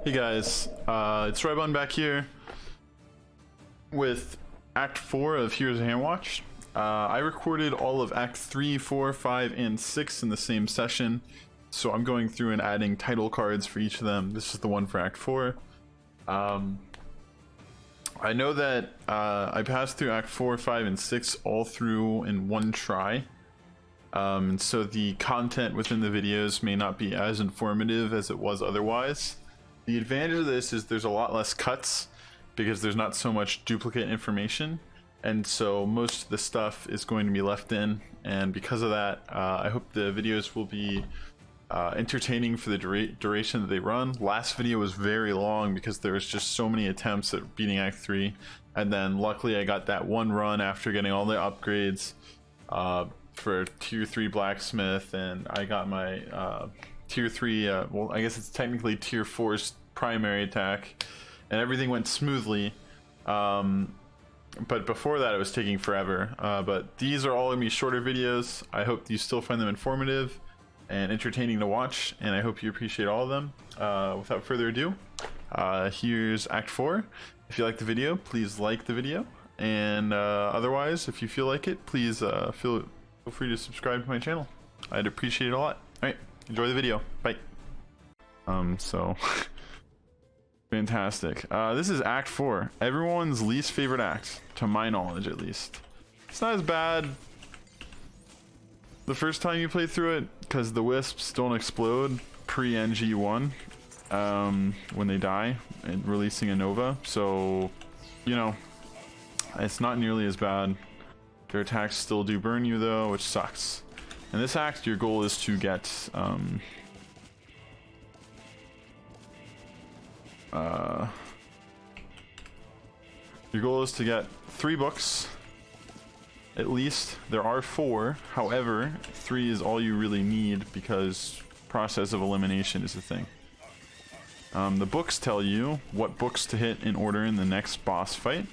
Hey guys, it's Rybun back here with Act 4 of Heroes of Hammerwatch. I recorded all of Act 3, 4, 5, and 6 in the same session, so I'm going through and adding title cards for each of them. This is the one for Act 4. I know that I passed through Act 4, 5, and 6 all through in one try. And so the content within the videos may not be as informative as it was otherwise. The advantage of this is there's a lot less cuts because there's not so much duplicate information, and so most of the stuff is going to be left in, and because of that I hope the videos will be entertaining for the duration that they run. Last video was very long because there was just so many attempts at beating Act 3, and then luckily I got that one run after getting all the upgrades for tier 3 blacksmith, and I got my tier 3 well, I guess it's technically tier 4's primary attack, and everything went smoothly. But before that it was taking forever. But these are all gonna be shorter videos. I hope you still find them informative and entertaining to watch, and I hope you appreciate all of them. Without further ado, here's Act 4. If you like the video, please like the video, and otherwise, if you feel like it, please feel free to subscribe to my channel. I'd appreciate it a lot. Alright, enjoy the video. Bye. So fantastic. This is Act 4, everyone's least favorite act, to my knowledge at least. It's not as bad the first time you play through it because the wisps don't explode pre-NG1 when they die and releasing a Nova, so you know, it's not nearly as bad. Their attacks still do burn you though, which sucks. In this act, your goal is to get your goal is to get 3 books at least. There are 4, however 3 is all you really need because process of elimination is the thing. The books tell you what books to hit in order in the next boss fight,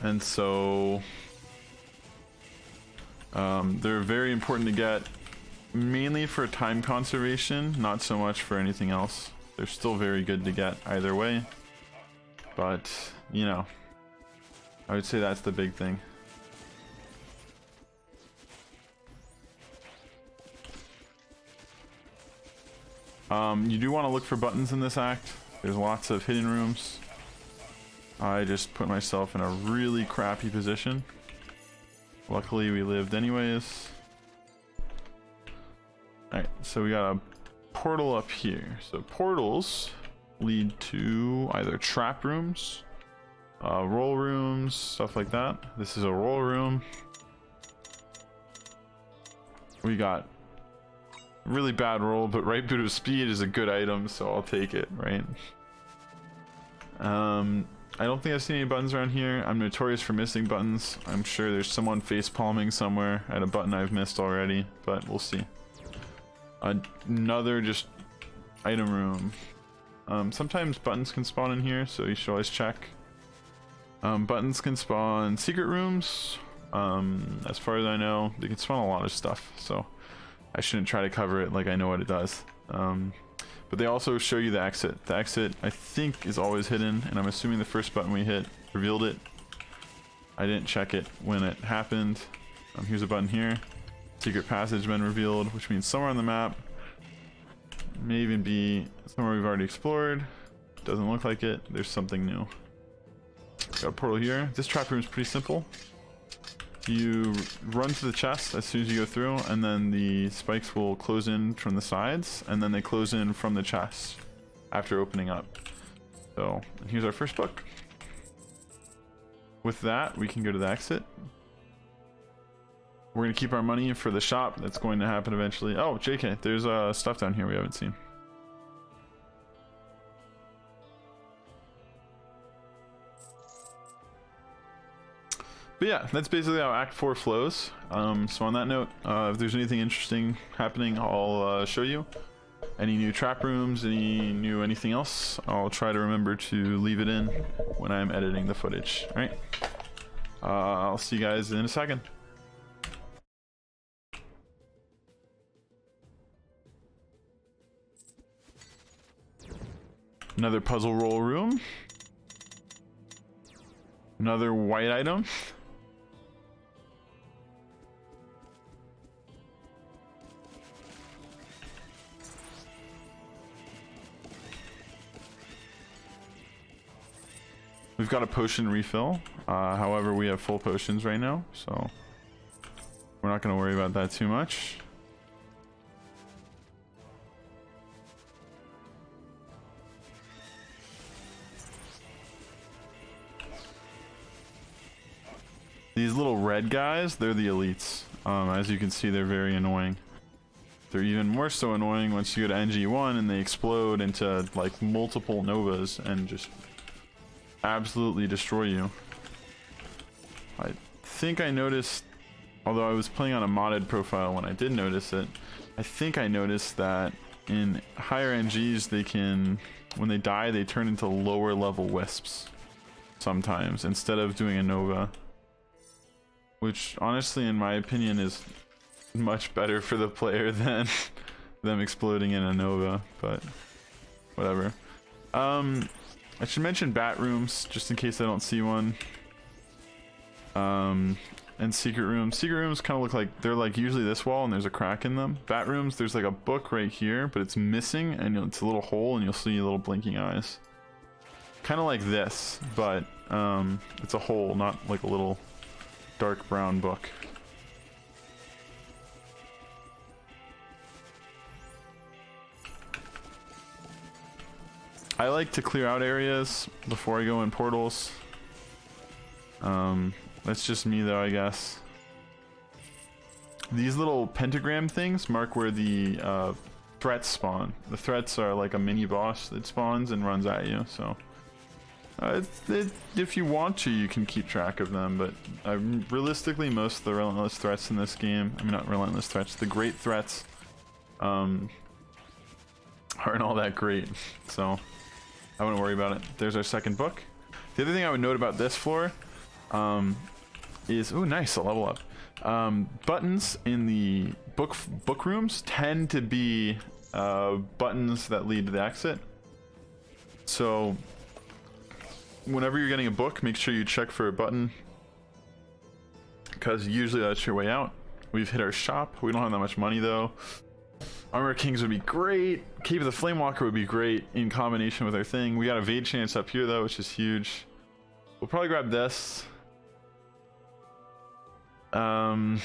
and so they're very important to get, mainly for time conservation, not so much for anything else. They're still very good to get either way, but you know, I would say that's the big thing. You do want to look for buttons in this act. There's lots of hidden rooms. I just put myself in a really crappy position. Luckily we lived anyways. Alright, so we got a portal up here. So portals lead to either trap rooms, roll rooms, stuff like that. This is a roll room. We got really bad roll, but right boot of speed is a good item, so I'll take it, right? I don't think I've seen any buttons around here. I'm notorious for missing buttons. I'm sure there's someone face palming somewhere at a button I've missed already, but we'll see. Another just item room. Sometimes buttons can spawn in here, so you should always check. Buttons can spawn secret rooms. As far as I know, they can spawn a lot of stuff, so I shouldn't try to cover it like I know what it does. But they also show you the exit. The exit, I think, is always hidden, and I'm assuming the first button we hit revealed it. I didn't check it when it happened. Here's a button here. Secret passage been revealed, which means somewhere on the map. May even be somewhere we've already explored. Doesn't look like it. There's something new. Got a portal here. This trap room is pretty simple. You run to the chest as soon as you go through, and then the spikes will close in from the sides, and then they close in from the chest after opening up. So here's our first book. With that, we can go to the exit. We're gonna keep our money for the shop. That's going to happen eventually. Oh, JK, there's stuff down here we haven't seen. But yeah, that's basically how Act 4 flows. So on that note, if there's anything interesting happening, I'll show you. Any new trap rooms, anything else, I'll try to remember to leave it in when I'm editing the footage. Alright, I'll see you guys in a second. Another puzzle roll room. Another white item. We've got a potion refill. However, we have full potions right now, so we're not going to worry about that too much. These little red guys, they're the elites. As you can see, they're very annoying. They're even more so annoying once you go to NG1 and they explode into like multiple novas and just absolutely destroy you. I think I noticed, although I was playing on a modded profile when I did notice it, I think I noticed that in higher NGs they can, when they die, they turn into lower level wisps sometimes instead of doing a nova. Which, honestly, in my opinion, is much better for the player than them exploding in a nova, but whatever. I should mention bat rooms, just in case I don't see one. And secret rooms. Secret rooms kind of look like, they're like usually this wall and there's a crack in them. Bat rooms, there's like a book right here, but it's missing and it's a little hole and you'll see little blinking eyes. Kind of like this, but it's a hole, not like a little dark brown book. I like to clear out areas before I go in portals. That's just me though, I guess. These little pentagram things mark where the threats spawn. The threats are like a mini boss that spawns and runs at you, so if you want to, you can keep track of them, but realistically, most of the relentless threats in this game, I mean not relentless threats, the great threats aren't all that great, so I wouldn't worry about it. There's our second book. The other thing I would note about this floor is, oh nice, a level up. Buttons in the book rooms tend to be buttons that lead to the exit. So whenever you're getting a book, make sure you check for a button, because usually that's your way out. We've hit our shop. We don't have that much money though. Armor Kings would be great. Cave of the Flamewalker would be great in combination with our thing. We got a Vade chance up here though, which is huge. We'll probably grab this. And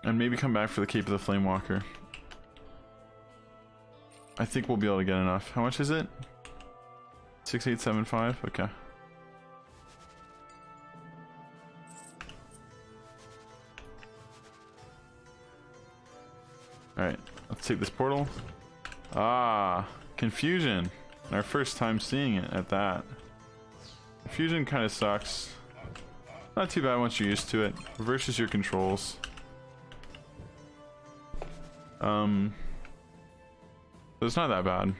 maybe come back for the Cape of the Flamewalker. I think we'll be able to get enough. How much is it? 6875? Okay. Alright, let's take this portal. Ah, confusion. Our first time seeing it at that. Confusion kind of sucks. Not too bad once you're used to it. Reverses your controls. So it's not that bad.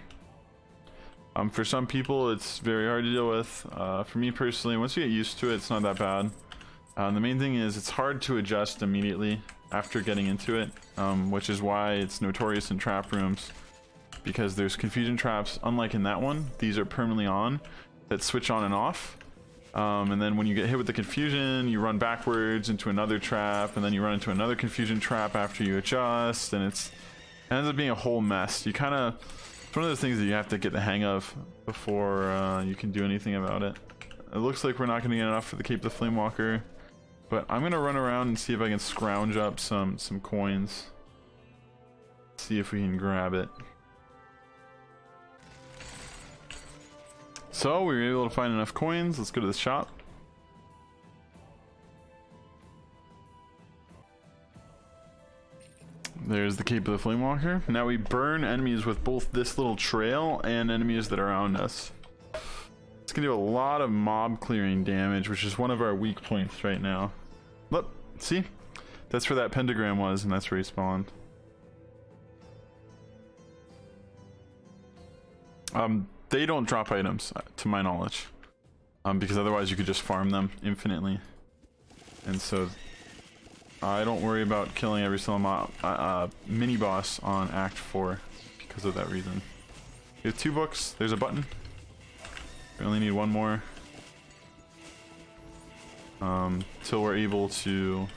For some people it's very hard to deal with. For me personally, once you get used to it, it's not that bad. The main thing is it's hard to adjust immediately after getting into it, which is why it's notorious in trap rooms, because there's confusion traps. Unlike in that one, these are permanently on, that switch on and off. And then when you get hit with the confusion, you run backwards into another trap, and then you run into another confusion trap after you adjust, and it ends up being a whole mess. You kind of, it's one of those things that you have to get the hang of before you can do anything about it. It looks like we're not going to get enough for the Cape of the Flamewalker, but I'm going to run around and see if I can scrounge up some coins. See if we can grab it. So we were able to find enough coins. Let's go to the shop. There's the Cape of the Flamewalker. Now we burn enemies with both this little trail and enemies that are around us. It's gonna do a lot of mob clearing damage, which is one of our weak points right now. Look, see? That's where that pentagram was, and that's where he spawned. They don't drop items, to my knowledge, because otherwise you could just farm them infinitely. And so I don't worry about killing every single mini boss on Act 4 because of that reason. We have 2 books. There's a button. We only need 1 more. Till we're able to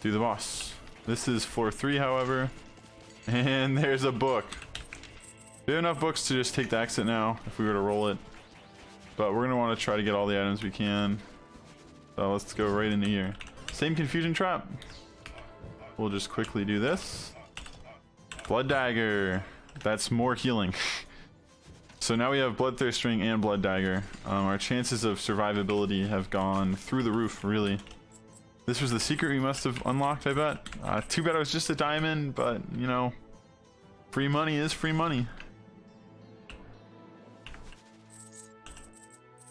do the boss. This is floor 3, however. And there's a book. We have enough books to just take the exit now, if we were to roll it. But we're going to want to try to get all the items we can. So let's go right into here. Same confusion trap. We'll just quickly do this. Blood dagger. That's more healing. So now we have bloodthirst ring and blood dagger. Our chances of survivability have gone through the roof, really. This was the secret we must have unlocked, I bet. Too bad it was just a diamond, but you know, free money is free money.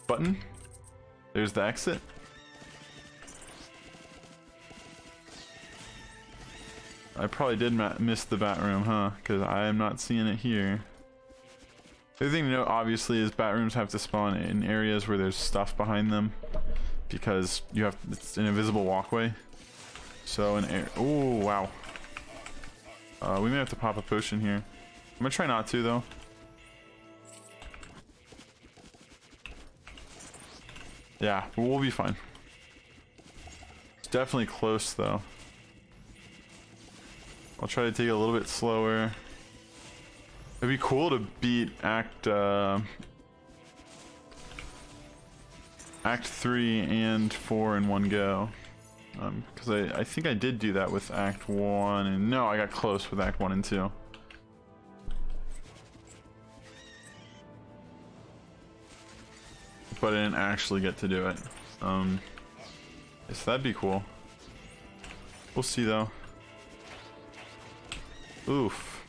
Button. There's the exit. I probably did miss the bat room, huh? Because I am not seeing it here. The other thing to note, obviously, is bat rooms have to spawn in areas where there's stuff behind them, because you have it's an invisible walkway. So an air. Oh wow. We may have to pop a potion here. I'm gonna try not to though. Yeah, we'll be fine. It's definitely close though. I'll try to take it a little bit slower. It'd be cool to beat Act 3 and 4 in one go. Because I think I did do that with Act 1, and no, I got close with Act 1 and 2. But I didn't actually get to do it. Yes, that'd be cool. We'll see though. Oof.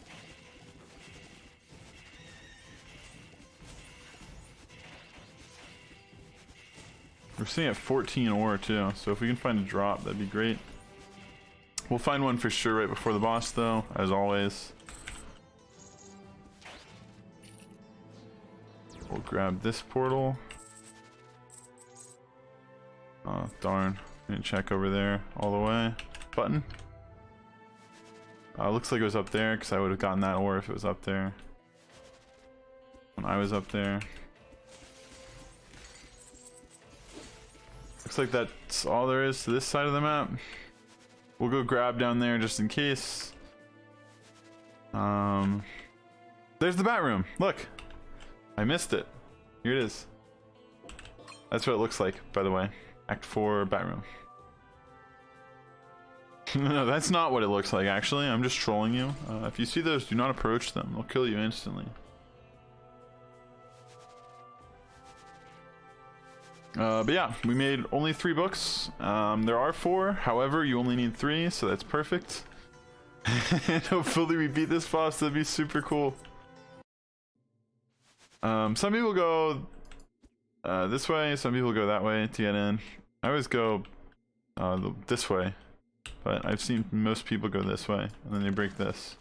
We're sitting at 14 ore too, so if we can find a drop, that'd be great. We'll find one for sure right before the boss though, as always. We'll grab this portal. Oh, darn. Didn't check over there all the way. Button. Looks like it was up there, because I would have gotten that ore if it was up there. When I was up there. Looks like that's all there is to this side of the map. We'll go grab down there just in case. There's the bat room. Look, I missed it. Here it is. That's what it looks like, by the way. Act 4 bat room. No, that's not what it looks like, actually. I'm just trolling you. If you see those, do not approach them. They'll kill you instantly. But yeah, we made only 3 books. There are 4, however, you only need 3, so that's perfect. And hopefully we beat this boss. That'd be super cool. Some people go this way, some people go that way to get in. I always go this way, but I've seen most people go this way, and then they break this.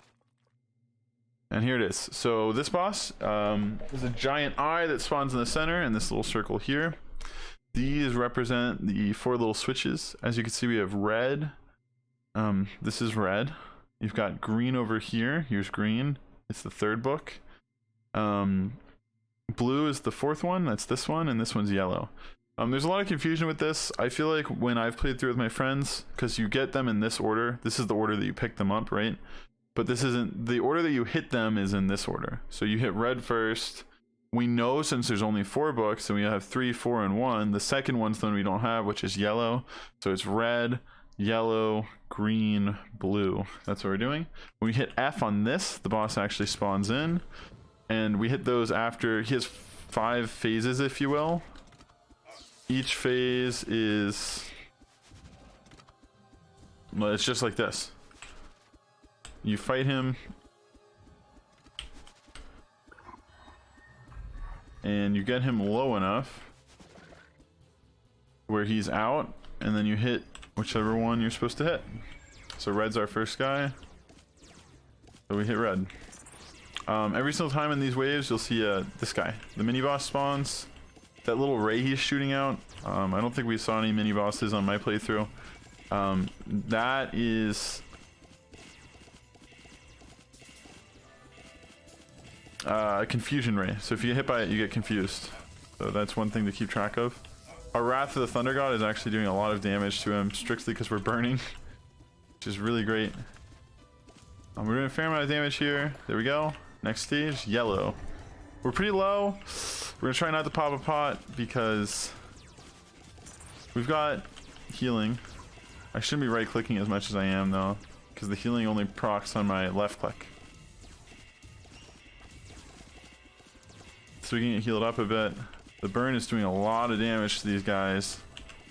And here it is. So this boss is a giant eye that spawns in the center, and this little circle here. These represent the 4 little switches. As you can see, we have red. This is red. You've got green over here. Here's green. It's the 3rd book. Blue is the 4th one. That's this one, and this one's yellow. There's a lot of confusion with this. I feel like when I've played through with my friends, because you get them in this order. This is the order that you pick them up, right? But this isn't the order that you hit them is in this order. So you hit red first. We know since there's only 4 books and we have 3, 4, and 1, the second one's the one we don't have, which is yellow. So it's red, yellow, green, blue. That's what we're doing. When we hit F on this, the boss actually spawns in. And we hit those after. He has 5 phases, if you will. Each phase is... well, it's just like this. You fight him. And you get him low enough where he's out, and then you hit whichever one you're supposed to hit. So red's our first guy, so we hit red. Every single time in these waves you'll see this guy, the mini boss spawns. That little ray he's shooting out, I don't think we saw any mini bosses on my playthrough. That is confusion ray. So if you get hit by it, you get confused. So that's one thing to keep track of. Our Wrath of the Thunder God is actually doing a lot of damage to him, strictly because we're burning, which is really great. We're doing a fair amount of damage here. There we go. Next stage, yellow. We're pretty low. We're gonna try not to pop a pot because we've got healing. I shouldn't be right clicking as much as I am though, because the healing only procs on my left click. So we can get healed up a bit. The burn is doing a lot of damage to these guys.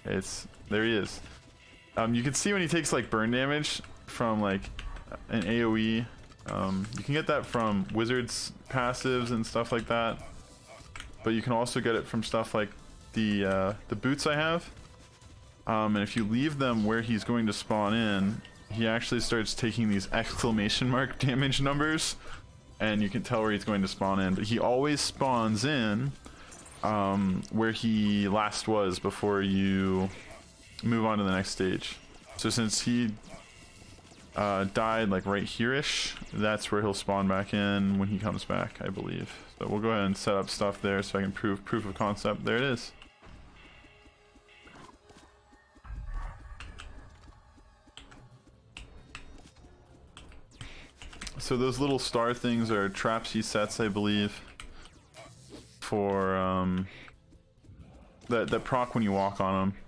There he is. You can see when he takes like burn damage from like an AoE. You can get that from wizards passives and stuff like that, but you can also get it from stuff like the boots I have. And if you leave them where he's going to spawn in, he actually starts taking these exclamation mark damage numbers, and you can tell where he's going to spawn in. But he always spawns in where he last was before you move on to the next stage. So since he died like right here-ish, that's where he'll spawn back in when he comes back, I believe. So we'll go ahead and set up stuff there so I can prove proof of concept. There it is. So those little star things are traps he sets, I believe, for that proc when you walk on them.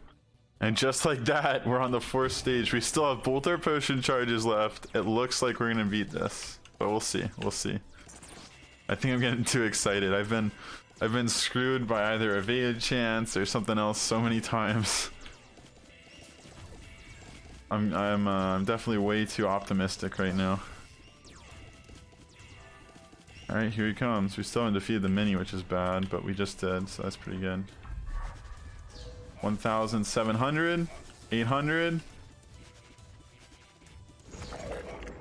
And just like that, we're on the 4th stage. We still have both our potion charges left. It looks like we're gonna beat this, but we'll see. We'll see. I think I'm getting too excited. I've been screwed by either evaded chance or something else so many times. I'm definitely way too optimistic right now. All right, here he comes. We still haven't defeated the mini, which is bad, but we just did, so that's pretty good. 1,700, 800.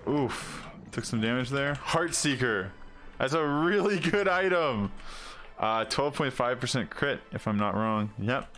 Oof, took some damage there. Heartseeker, that's a really good item. 12.5% crit, if I'm not wrong. Yep,